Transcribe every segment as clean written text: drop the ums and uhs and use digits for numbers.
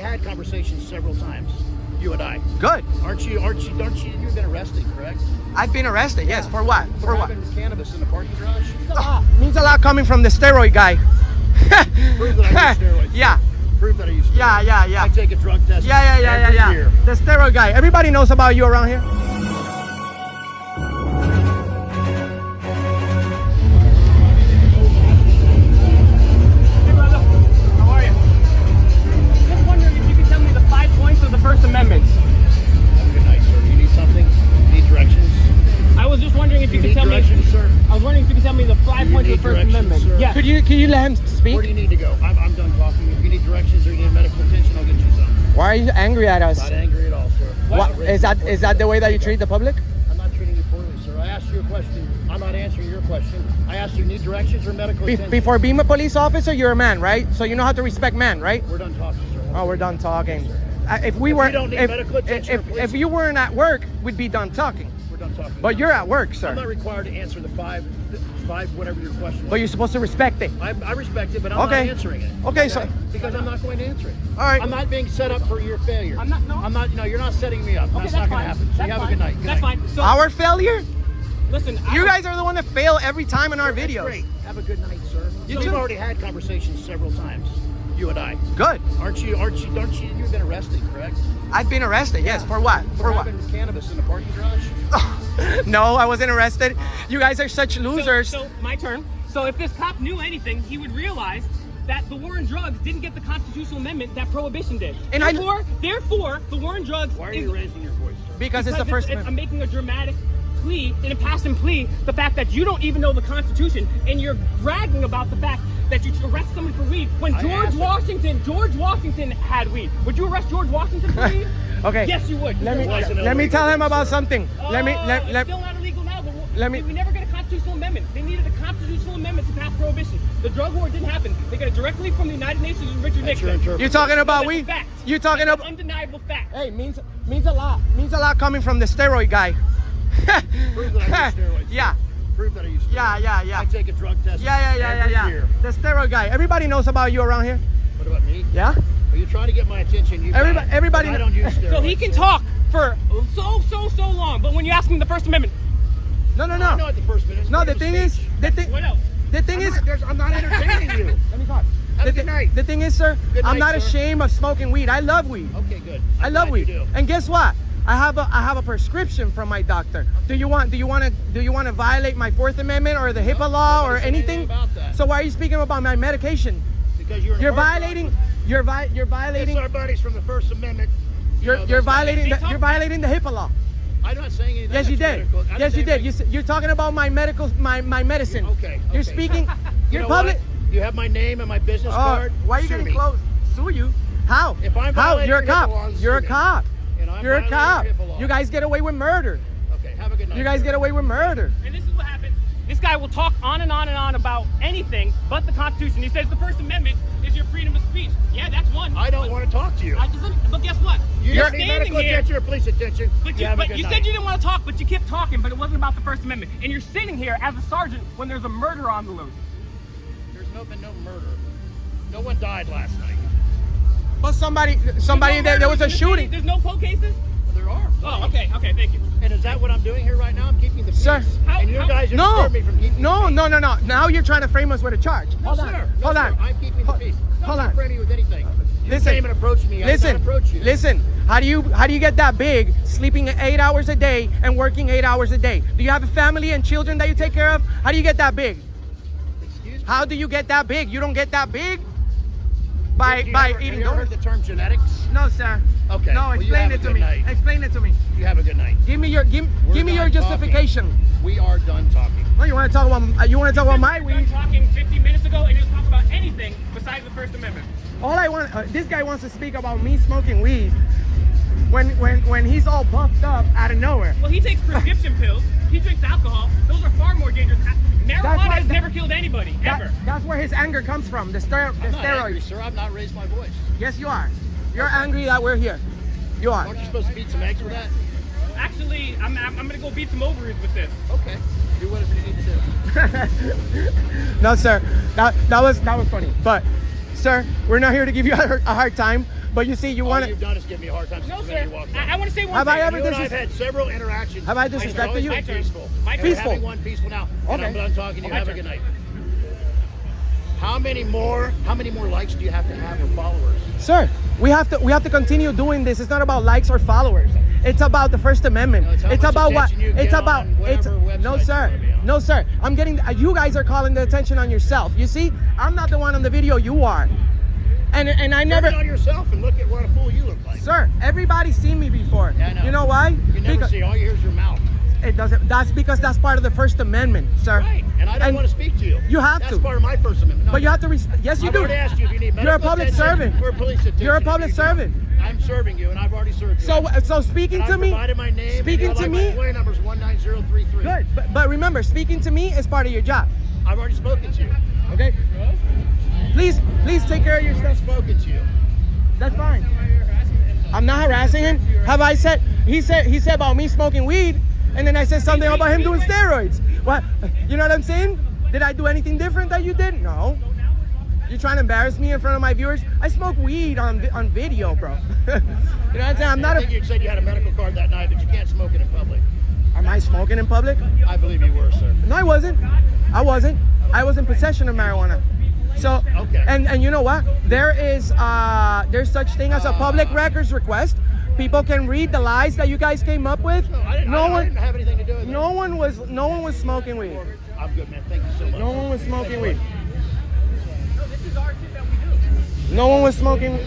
already had conversations several times, you and I. Good. You've been arrested, correct? I've been arrested, yes. For what? For what? Having cannabis in the parking garage? Means a lot coming from the steroid guy. Prove that I use steroids. Yeah. Prove that I use steroids. Yeah. I take a drug test Yeah. every year. The steroid guy. Everybody knows about you around here. First Amendment. Have a good night, sir. You need something? You need directions? I was just wondering if you could tell me. Sir? I was wondering if you could tell me the 5 points of the First Amendment. Sir? Yeah. Can you let him speak? Where do you need to go? I'm done talking. If you need directions or you need medical attention, I'll get you some. Why are you angry at us? Not angry at all, sir. What is that the way that you treat the public? I'm not treating you poorly, sir. I asked you a question. I'm not answering your question. I asked you need directions or medical attention. Before being a police officer, you're a man, right? So you know how to respect men, right? We're done talking, sir. Oh, we're done talking. Yes, If we weren't, you don't need medical attention, if you weren't at work, we'd be done talking. We're done talking. But you're at work, sir. I'm not required to answer the five, whatever your question was. But you're supposed to respect it. I respect it, but I'm not answering it. Okay, so because I'm not going to answer it. All right. I'm not being set up for your failure. I'm not. No. I'm not. No, you're not setting me up. Okay, That's not going to happen. So you have a good night. That's fine. So, our failure? listen, You guys are the one that fail every time in our That's videos. great. Have a good night, sir. You We've too. already had conversations several times, you and I. Good. You've been arrested, correct? I've been arrested. Yes. For what? For having cannabis in the parking garage? No, I wasn't arrested. You guys are such losers. So my turn. So if this cop knew anything, he would realize that the war on drugs didn't get the constitutional amendment that prohibition did. And therefore, the war on drugs. Why are you raising your voice, sir? because it's the first. I'm making a dramatic plea, in a passive plea, the fact that you don't even know the Constitution, and you're bragging about the fact that you arrest someone for weed when George Washington had weed. Would you arrest George Washington for weed? Okay. Yes, you would. Let me tell him about something. It's still not illegal now. We never get a constitutional amendment. They needed a constitutional amendment to pass prohibition. The drug war didn't happen. They got it directly from the United Nations and Richard Nixon. You're talking about weed? Fact. You're talking That's about undeniable fact. Hey, means a lot. Means a lot coming from the steroid guy. Prove that I use steroids. Yeah. Prove that I use steroids. Yeah. I take a drug test Yeah. every year. The steroid guy. Everybody knows about you around here. What about me? Yeah. Are you trying to get my attention? Everybody. I don't use steroids. So he can talk for so long, but when you ask him the First Amendment, No. I know what the First Amendment is. No, the thing is, what else? I'm not entertaining you. Let me talk. Have a good night. The thing is, sir, Good I'm night, not sir. ashamed of smoking weed. I love weed. Okay, good. I love glad weed. You do. And guess what? I have a prescription from my doctor. Do you want to violate my Fourth Amendment or the HIPAA law or Nobody said anything? about that. So why are you speaking about my medication? Because you're violating. You're violating. It's our buddies from the First Amendment. You're violating the HIPAA law. I'm not saying anything. Yes, you that's did. critical. Yes, you did. You're talking about my medicine. Okay. You're speaking. You You're know public. what? You have my name and my business card. Why are you Sue getting me. close? Sue you? How? If I'm How? violating You're a HIPAA cop. laws, You're a sue me. cop. And I'm You're a cop. violating HIPAA law. You guys get away with murder. Okay, have a good night. You guys get away with murder. And this is what happens. This guy will talk on and on about anything but the Constitution. He says the First Amendment is your freedom of speech. Yeah, that's one. I don't want to talk to you. But guess what? You You're don't need standing medical here. attention or police attention. But have a you good night. said you didn't want to talk, but you kept talking, but it wasn't about the First Amendment. And you're sitting here as a sergeant when there's a murder on the loose. There's been no murder. No one died last night. But somebody There's no there was murders a in the shooting. city? There's no cold cases? Well, there are. Oh, okay, thank you. And is that what I'm doing here right now? I'm keeping the peace. Sir. And you guys are disturbing me from keeping the No. peace. Now you're trying to frame us with a charge. No, Hold sir. on. No, Hold sir. on. I'm keeping the peace. Hold Don't on. frame me with anything. You Listen. came and approached me. I Listen. can't approach you. Listen. How do you get that big, sleeping 8 hours a day and working 8 hours a day? Do you have a family and children that you take care of? How do you get that big? Excuse me? How do you get that big? You don't get that big by eating Have you ever heard donuts. the term genetics? No, sir. Okay. No, well, you explain have a it to good me. night. Explain it to me. You have a good night. Give me your done justification. We are done talking. No, you want to talk about my We've been weed? talking 50 minutes ago, and you just talk about anything besides the First Amendment. All I want, this guy wants to speak about me smoking weed when he's all buffed up out of nowhere. Well, he takes prescription pills. He drinks alcohol. Those are far more dangerous. Marijuana has never killed anybody, ever. That's where his anger comes from. The I'm not angry, steroids. sir. I've not raised my voice. Yes, you are. You're angry that we're here. You are. Aren't you supposed to beat some eggs with that? Actually, I'm gonna go beat some ovaries with this. Okay. Do whatever you need to do. No, sir. That was funny. But, sir, we're not here to give you a hard time. But you see, you All want you've to. done is give me a hard time since No, the minute sir. you walked I in. want to say one Have thing. I ever You and I have disres- had several interactions. Have I It's disrespected always you? been peaceful. My And turn. we're having one peaceful now. And Okay. I'm done talking to you. My Have a turn. good night. How many more likes do you have to have or followers? Sir, we have to continue doing this. It's not about likes or followers. It's about the First Amendment. No, it's how It's much about what? attention you It's get about. on It's whatever no, website sir. you wanna be on. No, sir. I'm getting. You guys are calling the attention on yourself. You see, I'm not the one on the video. You are. And I never. Turn it on yourself and look at what a fool you look like. Sir, everybody's seen me before. Yeah, I know. You know why? You never Because see. All you hear is your mouth. it doesn't. That's because that's part of the First Amendment, sir. Right. And I don't want to speak to you. You have That's to. part of my First Amendment. No, But you have to. Yes, you I've do. already asked you if you need medical You're a public attention servant. or police attention. You're a If you public don't, servant. I'm serving you, and I've already served you. So speaking and to I've me. provided my name. Speaking and to my me. employee number is 19033. Good. But remember, speaking to me is part of your job. I've already spoken to you. Okay. Please take care of your I've stuff. spoken to you. That's fine. I'm not harassing him. Have I said? He said about me smoking weed, and then I said something about him doing steroids. What? You know what I'm saying? Did I do anything different that you did? No. You're trying to embarrass me in front of my viewers? I smoke weed on video, bro. You know what I'm saying? I'm not I think you said you had a medical card that night, but you can't smoke it in public. Am I smoking in public? I believe you were, sir. No, I wasn't. I was in possession of marijuana. So, Okay. and you know what? There's such thing as a public records request. People can read the lies that you guys came up with. No, I didn't have anything to do with it. No one was smoking weed. I'm good, man. Thank you so much. No one was smoking weed. No, this is our shit that we do. No one was smoking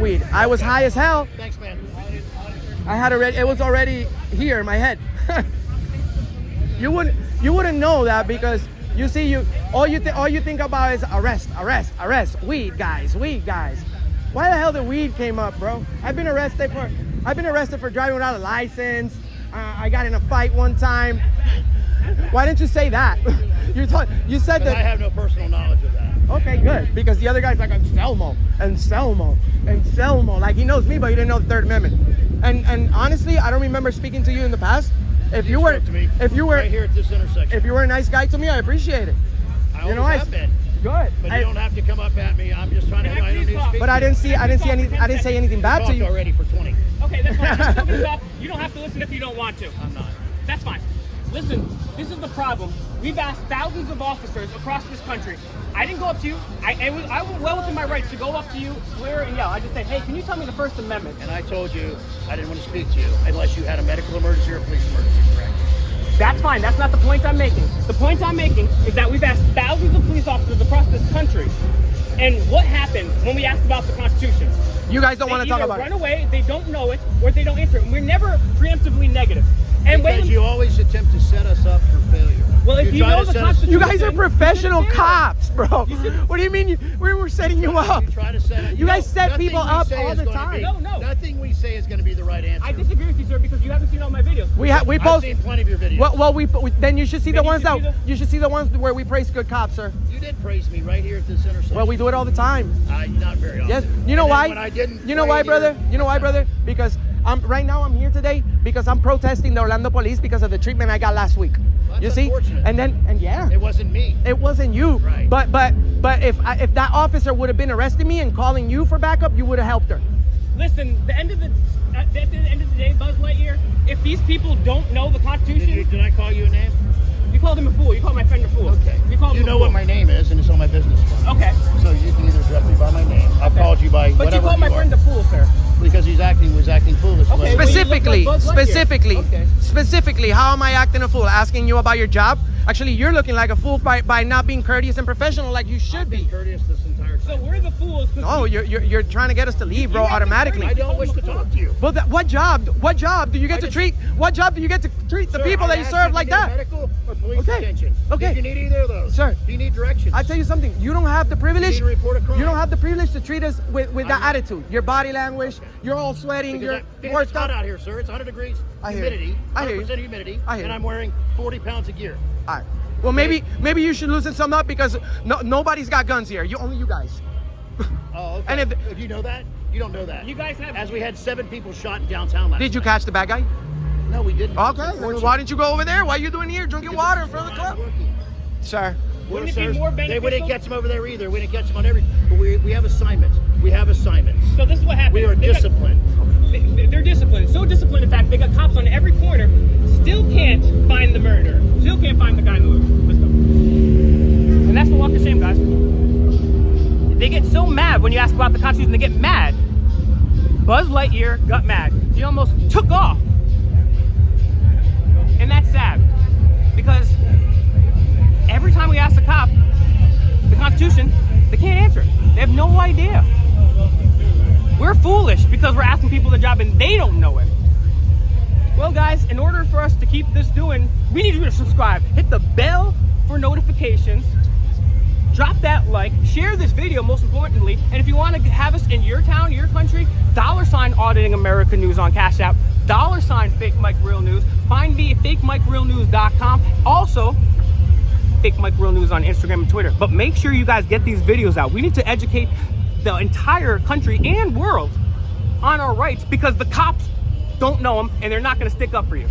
weed. I was high as hell. Thanks, man. I had already. It was already here in my head. You wouldn't know that because you see all you think about is arrest, weed guys. Why the hell the weed came up, bro? I've been arrested for driving without a license. I got in a fight one time. Why didn't you say that? You said Because that. I have no personal knowledge of that. Okay, good. Because the other guy's like Anselmo. Like he knows me, but he didn't know the Third Amendment. And honestly, I don't remember speaking to you in the past. If you were spoke to me right here at this intersection. if you were a nice guy to me, I appreciate it. I you know, always have been. Good. But you don't have to come up at me. I'm just trying to. Can I I don't please need to talk? speak But to I you. didn't say anything bad to Talked you. already for 20. Okay, that's fine. I'm still gonna talk. You don't have to listen if you don't want to. I'm not. That's fine. Listen, this is the problem. We've asked thousands of officers across this country. I didn't go up to you. I was well within my rights to go up to you, swear, and yell. I just said, hey, can you tell me the First Amendment? And I told you I didn't want to speak to you unless you had a medical emergency or a police emergency, correct? That's fine. That's not the point I'm making. The point I'm making is that we've asked thousands of police officers across this country. And what happens when we ask about the Constitution? You guys don't They want to talk either about run it. away, they don't know it, or they don't answer it. And we're never preemptively negative. And Because when you always attempt to set us up for failure. Well, if you try know to the set us- Constitution, You guys are professional you should do it. cops, bro. What do you mean? We were setting you up. You try to set You guys set nothing people we up say all is the gonna time. be- No. Nothing we say is going to be the right answer. I disagree with you, sir, because you haven't seen all my videos. We I've post. seen plenty of your videos. Well, then you should see the Maybe ones you should that see you should see the ones where we praise good cops, sir. You did praise me right here at this intersection. Well, we do it all the time. Not very often. Yes. You know And then why? When I didn't. You know play why, here- brother? You know why, brother? Because right now I'm here today because I'm protesting the Orlando police because of the treatment I got last week. Well, You that's see? unfortunate. And yeah. It wasn't me. It wasn't you. Right. But if that officer would have been arresting me and calling you for backup, you would have helped her. Listen, at the end of the day, Buzz Lightyear, if these people don't know the Constitution, Did I call you a name? you called him a fool. You called my friend a fool. Okay. You called him You a know fool. what my name is, and it's on my business card. Okay. So you can either address me by my name. I've called you by But whatever you called my are. friend a fool, sir. Because he was acting foolish. Okay, Well, Specifically, Buzz Lightyear. Okay. specifically, how am I acting a fool? Asking you about your job? Actually, you're looking like a fool by not being courteous and professional like you should I've been be. courteous this entire So time. we're the fools. 'Cause No, you're trying to get us to leave, bro, You haven't automatically. I don't wish to talk to you. Well, what job do you get to treat? What job do you get to treat the Sir, people I that you asked serve if like you need that? Medical or police Okay. attention. Okay. Did you need either of those? Sir. Do you need directions? I tell you something. You don't have the You privilege. need to report a crime. You don't have the privilege to treat us with that I'm not- attitude. Your body language. You're all sweating. Because You're it's worked hot up. out here, sir. It's 100 degrees. I hear you. Humidity. I hear you. 100% humidity. I hear And you. I'm wearing 40 pounds of gear. All right. Well, maybe you should loosen some up because nobody's got guns here. Only you guys. Oh, okay. And if- you know that? You don't know that. You guys have. As we had 7 people shot in downtown last Did you night. catch the bad guy? No, we didn't. Okay. It's Then unfortunate. why didn't you go over there? Why are you doing here drinking Because water in it's front of the not club? working. Sir. Wouldn't it Well, be sir, more They wouldn't beneficial? catch them over there either. We didn't catch them on every. But we have assignments. We have assignments. So this is what happens. We are disciplined. They're disciplined. So disciplined, in fact, they got cops on every corner. Still can't find the murderer. Still can't find the guy in the loop. Let's go. And that's the walk of shame, guys. They get so mad when you ask about the Constitution. They get mad. Buzz Lightyear got mad. He almost took off. And that's sad. Because every time we ask the cop the Constitution, they can't answer it. They have no idea. We're foolish because we're asking people the job and they don't know it. Well, guys, in order for us to keep this doing, we need you to subscribe. Hit the bell for notifications. Drop that like. Share this video, most importantly. And if you want to have us in your town, your country, $ Auditing America News on Cash App, $ Fake Mike Real News. Find me at fakemikerealnews.com. Also, Fake Mike Real News on Instagram and Twitter. But make sure you guys get these videos out. We need to educate the entire country and world on our rights because the cops don't know them and they're not going to stick up for you.